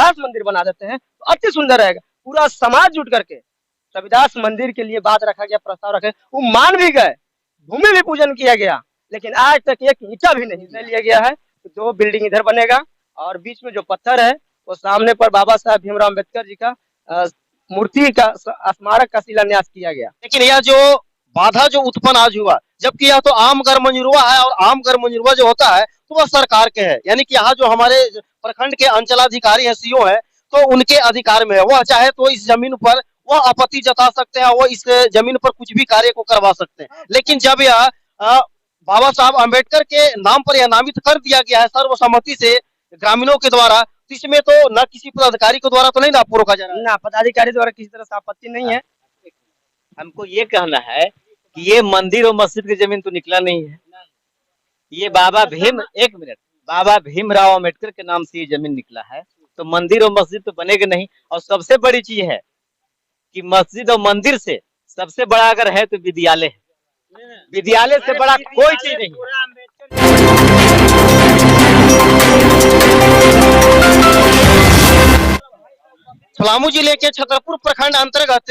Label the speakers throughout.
Speaker 1: रविदास मंदिर बना देते हैं तो अति सुंदर रहेगा। पूरा समाज जुट करके रविदास मंदिर के लिए बात रखा गया, प्रस्ताव रखे, वो मान भी गए, भूमि भी पूजन किया गया, लेकिन आज तक एक ईंटा भी नहीं लिया गया है। तो 2 बिल्डिंग इधर बनेगा और बीच में जो पत्थर है वो सामने पर बाबा साहब भीमराव अम्बेडकर जी का मूर्ति का स्मारक का शिलान्यास किया गया।
Speaker 2: लेकिन यह जो बाधा जो उत्पन्न आज हुआ, जबकि यह तो आम घर मंजूरवा है और आम घर मंजूरवा जो होता है तो वह सरकार के है, यानी कि यहाँ जो हमारे प्रखंड के अंचलाधिकारी है, सीओ है, तो उनके अधिकार में है। वह चाहे तो इस जमीन पर वह आपत्ति जता सकते हैं, वो इस जमीन पर कुछ भी कार्य को करवा सकते हैं। लेकिन जब यह बाबा साहब अम्बेडकर के नाम पर यह नामित कर दिया गया है सर्वसम्मति से ग्रामीणों के द्वारा, तो इसमें तो न किसी पदाधिकारी के द्वारा तो नहीं ना आपको रोका जा रहा है?
Speaker 1: ना, पदाधिकारी द्वारा किसी तरह से आपत्ति नहीं है।
Speaker 3: हमको ये कहना है कि ये मंदिर और मस्जिद की जमीन तो निकला नहीं है, ये बाबा भीमराव अम्बेडकर के नाम से ये जमीन निकला है, तो मंदिर और मस्जिद तो बनेगा नहीं। और सबसे बड़ी चीज है कि मस्जिद और मंदिर से सबसे बड़ा अगर है तो विद्यालय है, विद्यालय से बड़ा कोई चीज नहीं।
Speaker 2: पलामू जिले के छतरपुर प्रखंड अंतर्गत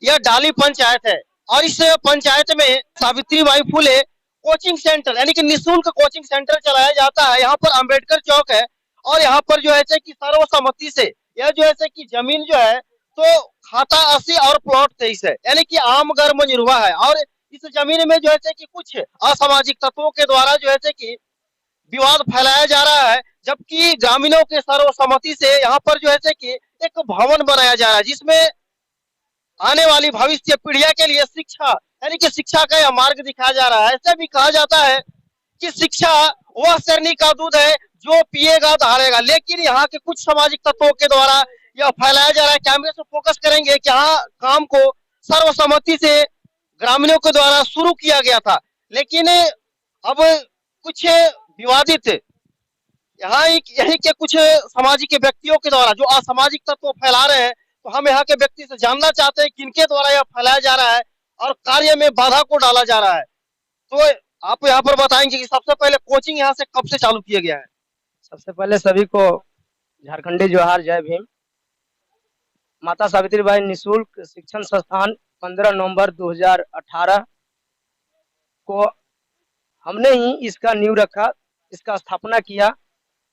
Speaker 2: यह डाली पंचायत है और इस पंचायत में सावित्रीबाई फुले कोचिंग सेंटर यानी कि निःशुल्क कोचिंग सेंटर चलाया जाता है। यहाँ पर अंबेडकर चौक है और यहाँ पर जो है कि सर्वसम्मति से यह जो है कि जमीन जो है तो खाता 80 और प्लॉट 23 है, यानी कि आम घर मंजूरवा है। और इस जमीन में जो है कि कुछ असामाजिक तत्वों के द्वारा जो है कि विवाद फैलाया जा रहा है, जबकि ग्रामीणों के सर्वसम्मति से यहाँ पर जो है कि एक भवन बनाया जा रहा है, जिसमें आने वाली भविष्य पीढ़ियों के लिए शिक्षा यानी कि शिक्षा का यह मार्ग दिखाया जा रहा है। ऐसे भी कहा जाता है कि शिक्षा वह शरणी का दूध है जो पिएगा तो हारेगा, लेकिन यहाँ के कुछ सामाजिक तत्वों के द्वारा यह फैलाया जा रहा है। कैमरे से फोकस करेंगे कि यहाँ काम को सर्वसम्मति से ग्रामीणों के द्वारा शुरू किया गया था, लेकिन अब कुछ विवादित यहाँ यही के कुछ सामाजिक व्यक्तियों के द्वारा जो असामाजिक तत्व फैला रहे हैं, तो हम यहाँ के व्यक्ति से जानना चाहते हैं किनके द्वारा यह फैलाया जा रहा है और कार्य में बाधा को डाला जा रहा है। तो आप यहाँ पर बताएंगे कि सबसे पहले कोचिंग यहाँ से कब से चालू किया गया है?
Speaker 1: सबसे पहले सभी को झारखंडी जोहार, जय भीम। माता सावित्रीबाई निःशुल्क शिक्षण संस्थान 15 नवंबर 2018 को हमने ही इसका नींव रखा, इसका स्थापना किया।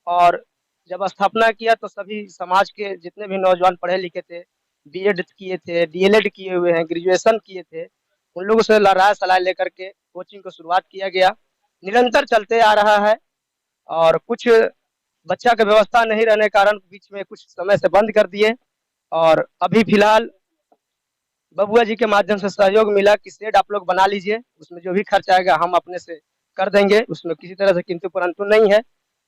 Speaker 1: और जब स्थापना किया तो सभी समाज के जितने भी नौजवान पढ़े लिखे थे, बीएड किए थे, डीएलएड किए हुए हैं, ग्रेजुएशन किए थे, उन लोगों से राय सलाह लेकर के कोचिंग को शुरुआत किया गया। निरंतर चलते आ रहा है और कुछ बच्चा का व्यवस्था नहीं रहने कारण बीच में कुछ समय से बंद कर दिए। और अभी फिलहाल बबुआ जी के माध्यम से सहयोग मिला कि शेड आप लोग बना लीजिए, उसमें जो भी खर्च आएगा हम अपने से कर देंगे, उसमें किसी तरह से किंतु परंतु नहीं है।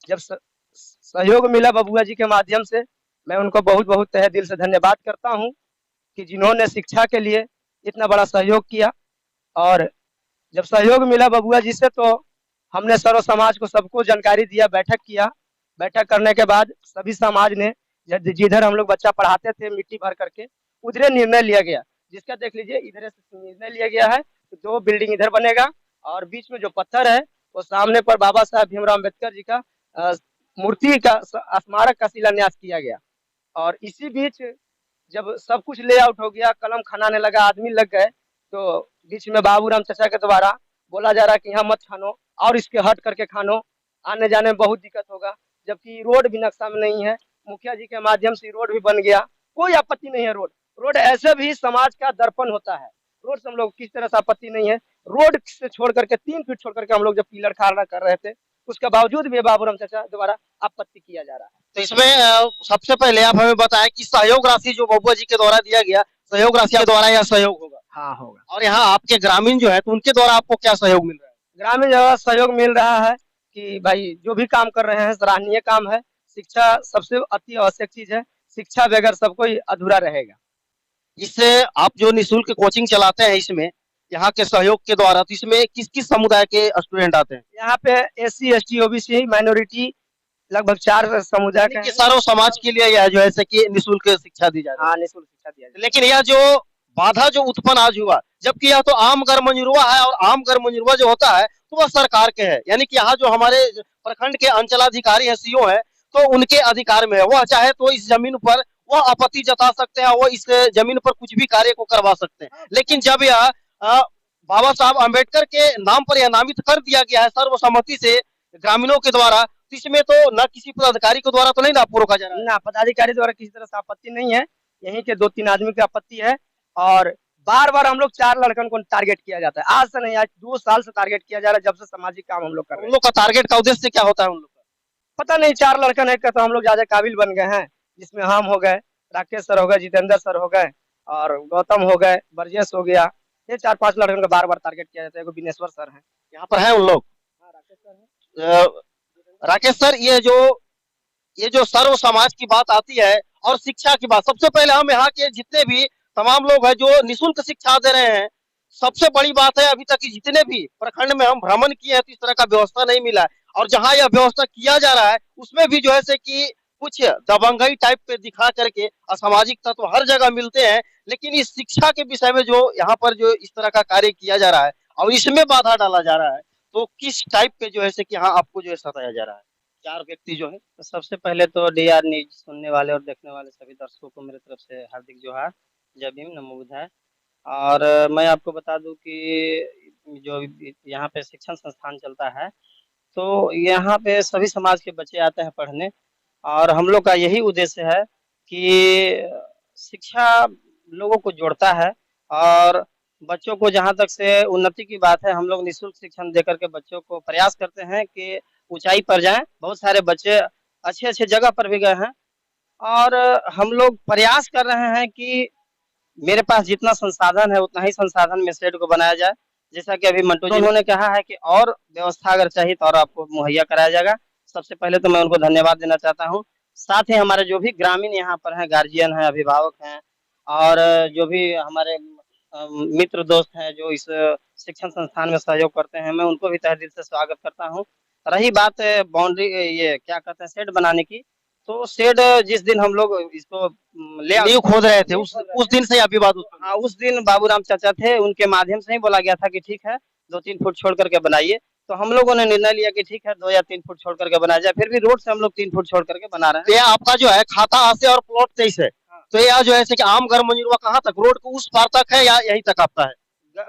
Speaker 1: जब सहयोग मिला बबुआ जी के माध्यम से, मैं उनको बहुत बहुत तहे दिल से धन्यवाद करता हूं कि जिन्होंने शिक्षा के लिए इतना बड़ा सहयोग किया। और जब सहयोग मिला बबुआ जी से तो हमने सर्व समाज को सबको जानकारी दिया, बैठक किया। बैठक करने के बाद सभी समाज ने जिधर हम लोग बच्चा पढ़ाते थे मिट्टी भर करके, उधर निर्णय लिया गया, जिसका देख लीजिए इधर से निर्णय लिया गया है कि 2 बिल्डिंग इधर बनेगा और बीच में जो पत्थर है वो सामने पर बाबा साहब भीमराव अम्बेडकर जी का मूर्ति का स्मारक का शिलान्यास किया गया। और इसी बीच जब सब कुछ लेआउट हो गया, कलम खनाने लगा, आदमी लग गए, तो बीच में बाबूराम चाचा के द्वारा बोला जा रहा है कि यहाँ मत खानो और इसके हट करके खानो, आने जाने में बहुत दिक्कत होगा, जबकि रोड भी नक्शा में नहीं है। मुखिया जी के माध्यम से रोड भी बन गया, कोई आपत्ति नहीं है। रोड ऐसे भी समाज का दर्पण होता है, रोड से हम लोग किस तरह से आपत्ति नहीं है। रोड से छोड़ करके 3 फीट छोड़ करके हम लोग जब पिलर खाना कर रहे थे, उसके बावजूद भी बाबूराम चाचा द्वारा आपत्ति किया जा रहा है।
Speaker 2: तो इसमें सबसे पहले आप हमें बताएं कि सहयोग राशि जो बबुआ जी के द्वारा दिया गया, सहयोग राशि के द्वारा यह सहयोग होगा?
Speaker 1: हाँ, होगा।
Speaker 2: और यहाँ आपके ग्रामीण जो है तो उनके द्वारा आपको क्या सहयोग मिल रहा है?
Speaker 1: ग्रामीण जो सहयोग मिल रहा है कि भाई जो भी काम कर रहे हैं सराहनीय काम है। शिक्षा सबसे अति आवश्यक चीज है, शिक्षा बगैर सब कोई अधूरा रहेगा।
Speaker 2: इससे आप जो निःशुल्क कोचिंग चलाते हैं, इसमें यहाँ के सहयोग के द्वारा, तो इसमें किस किस समुदाय के स्टूडेंट आते हैं?
Speaker 1: यहाँ पे SC ST OBC माइनॉरिटी लगभग 4 समुदाय के
Speaker 2: सर्व समाज के लिए यह जो है कि निःशुल्क शिक्षा दी जा रही है।
Speaker 1: हाँ, निःशुल्क शिक्षा दिया जाए।
Speaker 2: लेकिन यह जो बाधा जो उत्पन्न आज हुआ, जबकि यह तो आम घर मंजूरवा है और आम घर मंजूरवा जो होता है तो वह सरकार के है, यानी कि यहाँ जो हमारे प्रखंड के अंचलाधिकारी है, सीओ है, तो उनके अधिकार में है। वह चाहे तो इस जमीन पर वह आपत्ति जता सकते हैं, वो इस जमीन पर कुछ भी कार्य को करवा सकते हैं। लेकिन जब यह बाबा साहब अम्बेडकर के नाम पर यह नामित कर दिया गया है सर्वसम्मति से ग्रामीणों के द्वारा, तो इसमें तो न किसी पदाधिकारी के द्वारा तो नहीं ना आपको रोका जा रहा है।
Speaker 1: ना पदाधिकारी द्वारा किसी तरह से आपत्ति नहीं है, यहीं के 2-3 आदमी की आपत्ति है। और बार बार हम लोग 4 लड़कन को टारगेट किया जाता है, आज से नहीं, आज 2 साल से टारगेट किया जा रहा है, जब से सामाजिक काम हम लोग कर रहे
Speaker 2: उन
Speaker 1: हैं।
Speaker 2: लोग का टारगेट का उद्देश्य क्या होता है उन लोग का?
Speaker 1: पता नहीं 4 लड़कन है का तो हम लोग ज्यादा काबिल बन गए हैं, जिसमें हम हो गए, राकेश सर हो गए, जितेंद्र सर हो गए और गौतम हो गए, ब्रजेश हो गया। ये 4-5 लड़कन का बार बार टारगेट किया जाता है। एगो बिनेश्वर सर है,
Speaker 2: यहाँ पर है उन लोग।
Speaker 1: राकेश सर है।
Speaker 2: राकेश सर, ये जो सर्व समाज की बात आती है और शिक्षा की बात, सबसे पहले हम यहाँ के जितने भी तमाम लोग हैं जो निःशुल्क शिक्षा दे रहे हैं, सबसे बड़ी बात है अभी तक की जितने भी प्रखंड में हम भ्रमण किए हैं तो इस तरह का व्यवस्था नहीं मिला है। और जहाँ यह व्यवस्था किया जा रहा है उसमें भी जो है से कि कुछ दबंगई टाइप पे दिखा करके असामाजिक तत्व हर जगह मिलते हैं। लेकिन इस शिक्षा के विषय में जो यहाँ पर जो इस तरह का कार्य किया जा रहा है और इसमें बाधा डाला जा रहा है, तो किस टाइप पे जो है से कि यहाँ आपको जो है सताया जा रहा है? 4 व्यक्ति जो है।
Speaker 1: तो सबसे पहले तो डीआर न्यूज सुनने वाले और देखने वाले सभी दर्शकों को मेरी तरफ से हार्दिक जोहार, जय भीम, नमो बुद्धाय। और मैं आपको बता दूं कि जो यहाँ पे शिक्षण संस्थान चलता है, तो यहाँ पे सभी समाज के बच्चे आते हैं पढ़ने, और हम लोग का यही उद्देश्य है कि शिक्षा लोगों को जोड़ता है। और बच्चों को जहाँ तक से उन्नति की बात है, हम लोग निःशुल्क शिक्षण देकर के बच्चों को प्रयास करते हैं कि ऊंचाई पर जाएं। बहुत सारे बच्चे अच्छे-अच्छे जगह पर भी गए हैं, और हम लोग प्रयास कर रहे हैं कि मेरे पास जितना संसाधन है उतना ही संसाधन में शेड को बनाया जाए। जैसा कि अभी मंटू जी उन्होंने कहा है कि और व्यवस्था अगर चाहिए तो और आपको मुहैया कराया जाएगा। सबसे पहले तो मैं उनको धन्यवाद देना चाहता हूँ। साथ ही हमारे जो भी ग्रामीण यहाँ पर हैं, गार्जियन हैं, अभिभावक हैं, और जो भी हमारे मित्र दोस्त हैं जो इस शिक्षण संस्थान में सहयोग करते हैं, मैं उनको भी तहे दिल से स्वागत करता हूँ। रही बात बाउंड्री, ये क्या कहते हैं, शेड बनाने की, तो शेड जिस दिन हम लोग इसको
Speaker 2: नींव खोद रहे थे उस दिन से अभी बात
Speaker 1: हाँ, उस दिन बाबूराम चाचा थे, उनके माध्यम से ही बोला गया था कि ठीक है 2-3 फुट छोड़ करके बनाइए। तो हम लोगों ने निर्णय लिया कि ठीक है 2 या 3 फुट छोड़ करके बनाया जाए। फिर भी रोड से हम लोग 3 फुट छोड़ करके बना रहे हैं।
Speaker 2: ये आपका जो है खाता आसे और प्लॉट 23 है, तो यह जो है कि आम घर मंजूरवा कहाँ तक, रोड को उस पार तक है या यहीं तक आपका है?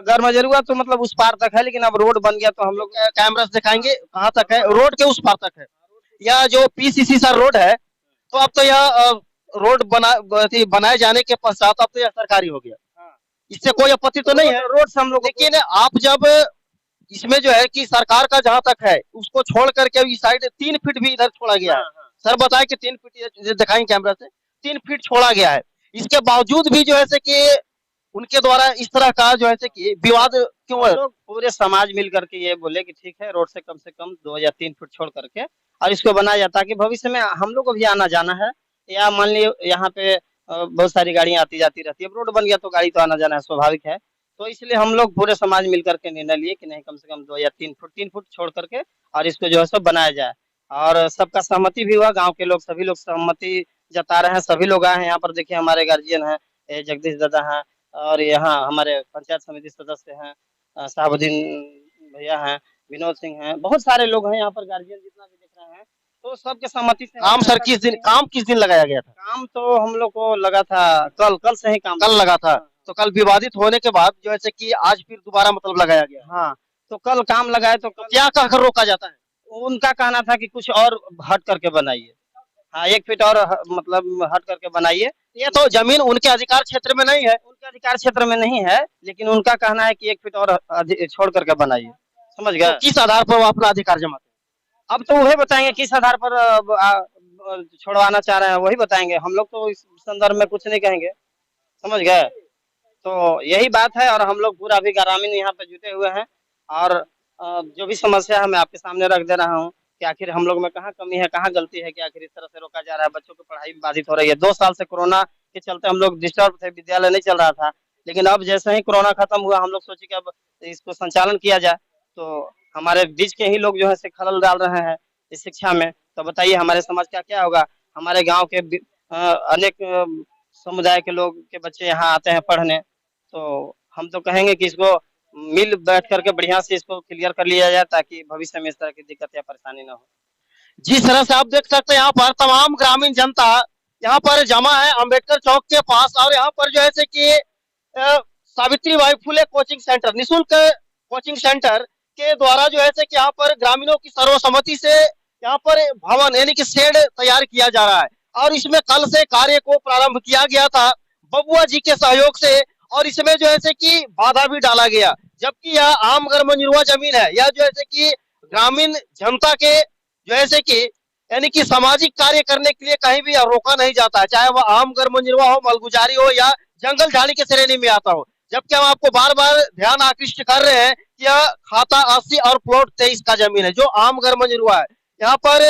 Speaker 1: घर मजरुआ तो मतलब उस पार तक है, लेकिन अब रोड बन गया तो हम लोग
Speaker 2: कैमरा से दिखाएंगे कहाँ तक है? रोड के उस पार तक है। यह जो पीसीसी सर रोड है, तो अब तो यह रोड बनाए जाने के पश्चात अब तो यह सरकारी हो गया, इससे कोई आपत्ति तो नहीं है
Speaker 1: रोड से हम लोग।
Speaker 2: लेकिन आप जब इसमें जो है कि सरकार का जहाँ तक है उसको छोड़ करके इस साइड 3 फीट भी इधर छोड़ा गया है। सर बताए कि 3 फीट दिखाएंगे कैमरा से, 3 फीट छोड़ा गया है। इसके बावजूद भी जो है कि उनके द्वारा इस तरह का जो है कि विवाद क्यों है?
Speaker 1: पूरे समाज मिल करके ये बोले कि ठीक है रोड से कम 2 या 3 फुट छोड़ करके और इसको बनाया जाता है कि भविष्य में हम लोग को भी आना जाना है, या मान लीजिए यहाँ पे बहुत सारी गाड़ियां आती जाती रहती है। अब रोड बन गया तो गाड़ी तो आना जाना है, स्वाभाविक है। तो इसलिए हम लोग पूरे समाज मिल करके निर्णय लिए कि नहीं, कम से कम 2 या 3 फुट छोड़ करके और इसको जो है सो बनाया जाए। और सबका सहमति भी हुआ, गाँव के लोग सभी लोग सहमति जता रहे हैं, सभी लोग आए हैं यहाँ पर। देखिए हमारे गार्जियन हैं, जगदीश दादा हैं, और यहाँ हमारे पंचायत समिति सदस्य हैं, साहबुद्दीन भैया हैं, विनोद सिंह हैं, बहुत सारे लोग हैं यहाँ पर गार्जियन जितना भी दिख रहे हैं। तो सबके सहमति से
Speaker 2: काम सर काम किस दिन लगाया गया था?
Speaker 1: काम तो हम लोग को लगा था कल से ही काम
Speaker 2: कल लगा था। तो कल विवादित होने के बाद जो है कि आज फिर दोबारा मतलब लगाया गया।
Speaker 1: हाँ, तो कल काम लगाए तो
Speaker 2: क्या कहकर रोका जाता है?
Speaker 1: उनका कहना था कि कुछ और हट करके बनाइए। हाँ, 1 फीट और मतलब हट करके बनाइए।
Speaker 2: ये तो जमीन उनके अधिकार क्षेत्र में नहीं है।
Speaker 1: उनके अधिकार क्षेत्र में नहीं है, लेकिन उनका कहना है कि 1 फीट और छोड़ करके बनाइए। समझ गए?
Speaker 2: तो किस आधार पर वो अपना अधिकार जमाते हैं?
Speaker 1: अब तो वही बताएंगे किस आधार पर छोड़वाना चाह रहे हैं, वही बताएंगे। हम लोग तो इस संदर्भ में कुछ नहीं कहेंगे, समझ गए? तो यही बात है। और हम लोग पूरा अभी ग्रामीण यहाँ पे जुटे हुए हैं, और जो भी समस्या है मैं आपके सामने रख दे रहा हूँ कि आखिर हम लोग में कहाँ कमी है, कहाँ गलती है कि आखिर इस तरह से रोका जा रहा है। बच्चों की पढ़ाई भी बाधित हो रही है। 2 साल से कोरोना के चलते हम लोग डिस्टर्ब थे, विद्यालय नहीं चल रहा था। लेकिन अब जैसे ही कोरोना खत्म हुआ, हम लोग सोचे कि अब इसको संचालन किया जाए। तो हमारे बीच के ही लोग जो है से खलल डाल रहे हैं इस शिक्षा में। तो बताइए हमारे समाज का क्या होगा? हमारे गाँव के अनेक समुदाय के लोग के बच्चे यहाँ आते हैं पढ़ने, तो हम तो कहेंगे कि इसको मिल बैठ करके बढ़िया से इसको क्लियर कर लिया जाए, ताकि भविष्य में इस तरह की दिक्कत या परेशानी ना हो।
Speaker 2: जिस तरह से आप देख सकते हैं यहाँ पर तमाम ग्रामीण जनता यहाँ पर जमा है अंबेडकर चौक के पास। और यहाँ पर जो है से कि Savitri by Phule coaching centre, निःशुल्क कोचिंग सेंटर के द्वारा जो है से कि यहाँ पर ग्रामीणों की सर्वसम्मति से यहाँ पर भवन यानी कि शेड तैयार किया जा रहा है। और इसमें कल से कार्य को प्रारंभ किया गया था बबुआ जी के सहयोग से। और इसमें जो है से कि बाधा भी डाला गया, जबकि यह आम गैर जमीन है। यह जो है से कि ग्रामीण जनता के जो है से कि यानी कि सामाजिक कार्य करने के लिए कहीं भी रोका नहीं जाता है, चाहे वह आम गैर हो, मलगुजारी हो या जंगल झाड़ी के श्रेणी में आता हो। जबकि हम आपको बार बार ध्यान आकृष्ट कर रहे हैं कि यह खाता 80 और प्लॉट 23 का जमीन है जो आम गैर है। यहाँ पर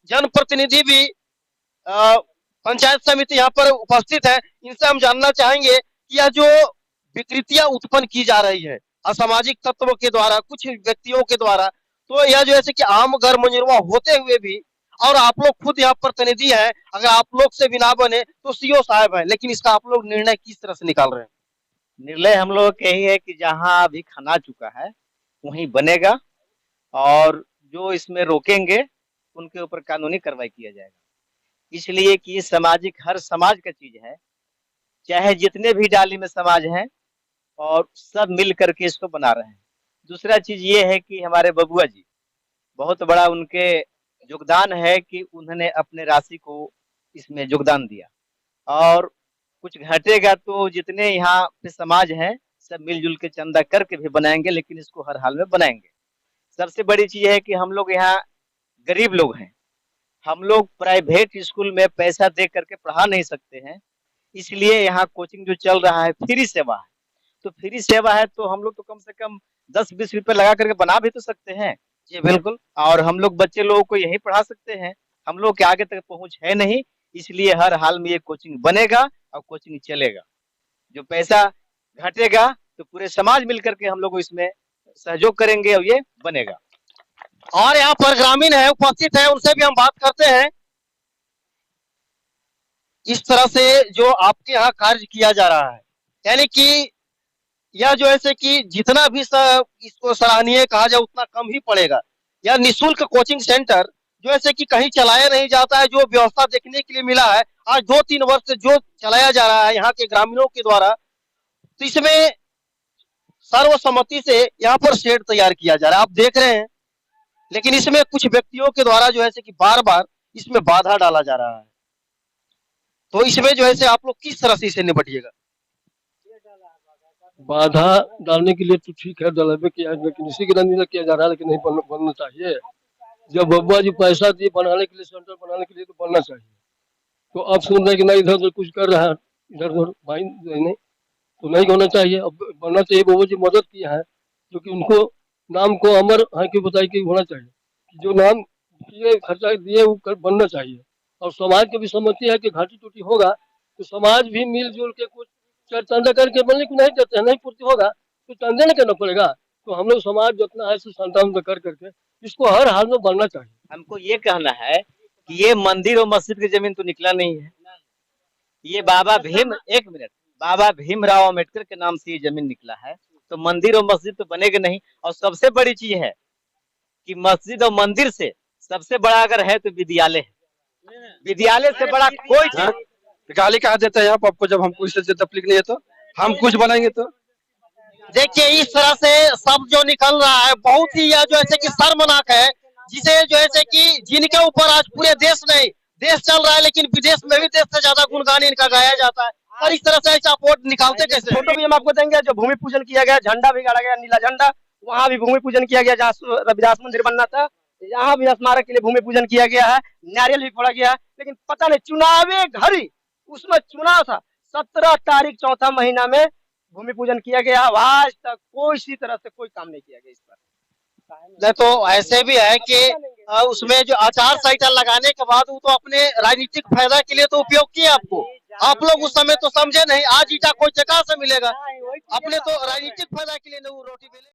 Speaker 2: जनप्रतिनिधि भी पंचायत समिति यहाँ पर उपस्थित है। इनसे हम जानना चाहेंगे कि यह जो विकृतियां उत्पन्न की जा रही है असामाजिक तत्वों के द्वारा, कुछ व्यक्तियों के द्वारा, तो यह जो है कि आम गैर होते हुए भी, और आप लोग खुद यहाँ प्रतिनिधि हैं, अगर आप लोग से भी ना बने तो सीओ साहब है, लेकिन इसका आप लोग निर्णय किस तरह से निकाल रहे हैं?
Speaker 3: निर्णय हम लोग का यही है कि जहाँ अभी खना चुका है वहीं बनेगा, और जो इसमें रोकेंगे उनके ऊपर कानूनी कार्रवाई किया जाएगा। इसलिए कि ये सामाजिक, हर समाज का चीज है, चाहे जितने भी डाली में समाज हैं, और सब मिल करके इसको बना रहे हैं। दूसरा चीज ये है कि हमारे बबुआ जी, बहुत बड़ा उनके योगदान है कि उन्होंने अपने राशि को इसमें योगदान दिया, और कुछ घटेगा तो जितने यहाँ पे समाज हैं सब मिलजुल के चंदा करके भी बनाएंगे, लेकिन इसको हर हाल में बनाएंगे। सबसे बड़ी चीज है कि हम लोग यहाँ गरीब लोग हैं, हम लोग प्राइवेट स्कूल में पैसा दे करके पढ़ा नहीं सकते हैं, इसलिए यहाँ कोचिंग जो चल रहा है फ्री सेवा है। तो फ्री सेवा है तो हम लोग तो कम से कम 10-20 रुपए लगा करके बना भी तो सकते हैं।
Speaker 2: जी बिल्कुल।
Speaker 3: और हम लोग बच्चे लोगों को यही पढ़ा सकते हैं, हम लोग के आगे तक पहुंच है नहीं, इसलिए हर हाल में ये कोचिंग बनेगा और कोचिंग चलेगा। जो पैसा घटेगा तो पूरे समाज मिलकर के हम लोग इसमें सहयोग करेंगे और ये बनेगा।
Speaker 2: और यहाँ पर ग्रामीण है उपस्थित है, उनसे भी हम बात करते हैं। इस तरह से जो आपके यहाँ कार्य किया जा रहा है, यानी कि यह जो है कि जितना भी इसको सराहनीय कहा जाए उतना कम ही पड़ेगा। यह निःशुल्क कोचिंग सेंटर जो है कि कहीं चलाया नहीं जाता है, जो व्यवस्था देखने के लिए मिला है आज 2-3 वर्ष से जो चलाया जा रहा है यहाँ के ग्रामीणों के द्वारा, तो इसमें सर्वसम्मति से यहाँ पर शेड तैयार किया जा रहा है, आप देख रहे हैं। लेकिन इसमें कुछ व्यक्तियों के द्वारा जो है कि बार बार इसमें बाधा डाला जा रहा है, तो इसमें जो है आप लोग किस तरह से इसे निपटिएगा?
Speaker 4: बाधा डालने के लिए तो ठीक है, डलावे किया, लेकिन इसी के लिए किया जा रहा है, लेकिन नहीं बनना चाहिए। जब बबुआ जी पैसा दिए बनाने के लिए, सेंटर बनाने के लिए, तो बनना चाहिए। तो अब सुन रहे कि नहीं इधर उधर कुछ कर रहा है, इधर उधर भाई नहीं, तो नहीं होना चाहिए। अब बनना चाहिए। बबुआ जी मदद किया है, जो कि उनको नाम को अमर है कि बताई कि होना चाहिए, कि जो नाम किए खर्चा दिए वो बनना चाहिए। और समाज की भी सम्मति है कि घाटी टूटी होगा तो समाज भी मिलजुल के कुछ चंदा करके बनने को नहीं देते हैं, नहीं पूर्ति होगा तो चंदा नहीं करना पड़ेगा। तो हम लोग समाज जितना है संतान कर करके इसको हर हाल में बनना चाहिए।
Speaker 3: हमको ये कहना है कि ये मंदिर और मस्जिद की जमीन तो निकला नहीं है, ये बाबा भीमराव अम्बेडकर के नाम से ये जमीन निकला है। तो मंदिर और मस्जिद तो बनेगा नहीं। और सबसे बड़ी चीज है कि मस्जिद और मंदिर से सबसे बड़ा अगर है तो विद्यालय है। विद्यालय से बड़ा कोई चीज
Speaker 5: गाली कहा देता है आपको, जब हमको इससे तकलीफ नहीं है तो हम कुछ बनाएंगे। तो
Speaker 2: देखिए इस तरह से सब जो निकल रहा है बहुत ही यह जो है कि शर्मनाक है, जिसे जो है कि जिनके ऊपर आज पूरे देश नहीं देश चल रहा है, लेकिन विदेश में भी देश से ज्यादा गुणगान इनका गाया जाता है। और इस तरह से ऐसा वोट निकालते कैसे?
Speaker 1: फोटो भी हम आपको देंगे। जो भूमि पूजन किया गया, झंडा भी गाड़ा गया, नीला झंडा, वहाँ भी भूमि पूजन किया गया। जहाँ रविदास मंदिर बनना था यहाँ भी स्मारक के लिए भूमि पूजन किया गया है, नारियल भी फोड़ा गया। लेकिन पता नहीं चुनावी घड़ी उसमें चुनाव था, 17 तारीख 4था महीना में भूमि पूजन किया गया। आज तक कोई इसी तरह से कोई काम नहीं किया गया इस पर।
Speaker 2: नहीं तो ऐसे भी है कि उसमें जो आचार संहिता लगाने के बाद वो तो अपने राजनीतिक फायदा के लिए तो उपयोग किया आपको, आप लोग उस समय तो समझे नहीं। आज ईटा कोई जगह से मिलेगा, अपने तो राजनीतिक फायदा के लिए नहीं वो रोटी मिले।